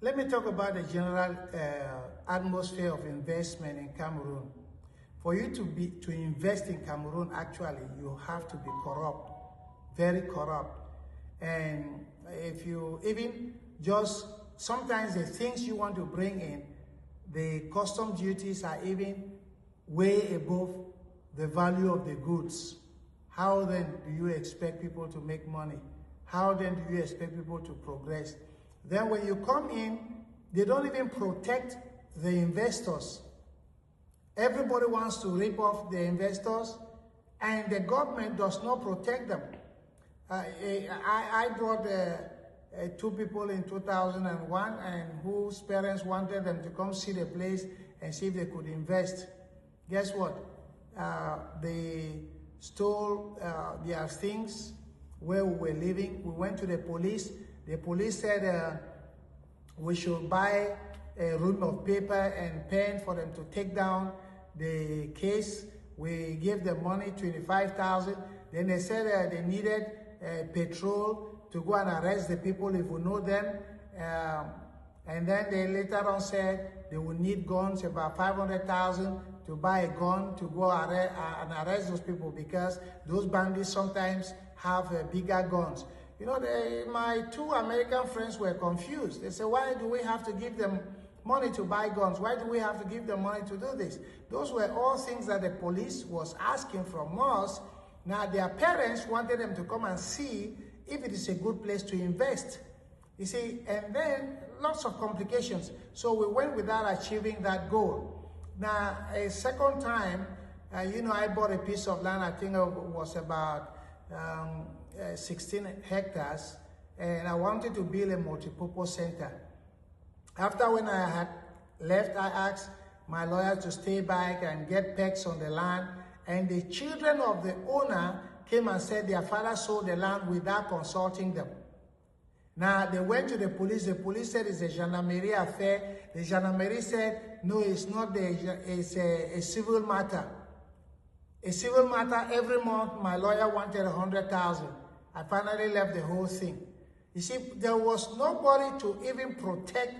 Let me talk about the general atmosphere of investment in Cameroon. For you to invest in Cameroon, actually, you have to be corrupt, very corrupt. And if you even just, sometimes the things you want to bring in, the custom duties are even way above the value of the goods. How then do you expect people to make money? How then do you expect people to progress? Then when you come in, they don't even protect the investors. Everybody wants to rip off the investors, and the government does not protect them. I brought two people in 2001 and whose parents wanted them to come see the place and see if they could invest. Guess what? They stole their things where we were living. We went to the police. The police said we should buy a roll of paper and pen for them to take down the case. We gave them money, 25,000. Then they said they needed patrol to go and arrest the people if we know them. And then they later on said they would need guns, about 500,000 to buy a gun to go and arrest those people, because those bandits sometimes have bigger guns. You know, my two American friends were confused. They said, why do we have to give them money to buy guns? Why do we have to give them money to do this? Those were all things that the police was asking from us. Now, their parents wanted them to come and see if it is a good place to invest. You see, and then lots of complications. So we went without achieving that goal. Now, a second time, you know, I bought a piece of land, I think it was about 16 hectares, and I wanted to build a multipurpose center. After when I had left, I asked my lawyer to stay back and get pegs on the land, and the children of the owner came and said their father sold the land without consulting them. Now, they went to the police said it's a gendarmerie affair. The gendarmerie said, no, it's not, it's a civil matter. A civil matter. Every month, my lawyer wanted 100,000. I finally left the whole thing. You see, there was nobody to even protect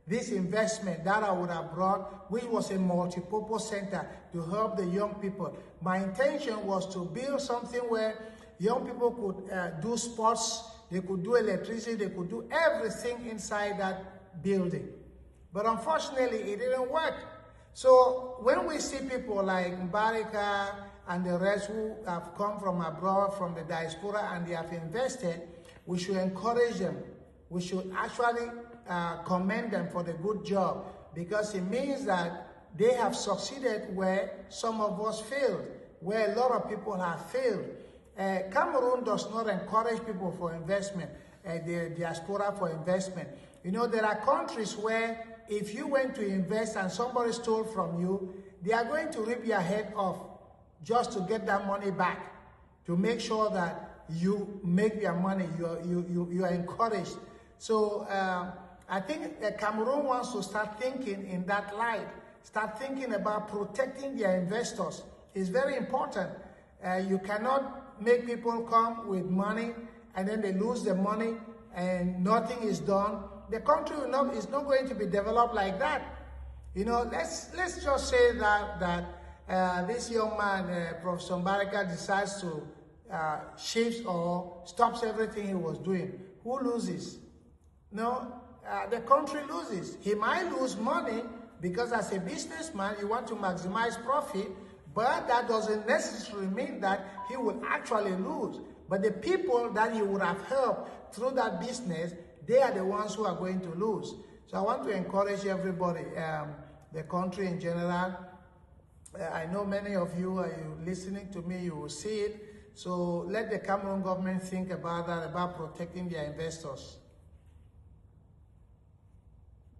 this investment that I would have brought, which was a multi-purpose center to help the young people. My intention was to build something where young people could do sports, they could do electricity, they could do everything inside that building. But unfortunately, it didn't work. So when we see people like Mbarika and the rest who have come from abroad, from the diaspora, and they have invested, we should encourage them. We should actually commend them for the good job, because it means that they have succeeded where some of us failed, where a lot of people have failed. Cameroon does not encourage people for investment, the diaspora for investment. You know, there are countries where if you went to invest and somebody stole from you, they are going to rip your head off just to get that money back, to make sure that you make your money, you are encouraged. So I think Cameroon wants to start thinking in that light, start thinking about protecting their investors. It's very important. You cannot make people come with money and then they lose the money and nothing is done. The country is not going to be developed like that. You know, let's just say that this young man, Professor Mbarika, decides to shift or stops everything he was doing. Who loses? No, the country loses. He might lose money because as a businessman, you want to maximize profit, but that doesn't necessarily mean that he will actually lose. But the people that he would have helped through that business, they are the ones who are going to lose. So I want to encourage everybody, the country in general. I know many of you are listening to me, you will see it. So let the Cameroon government think about that, about protecting their investors.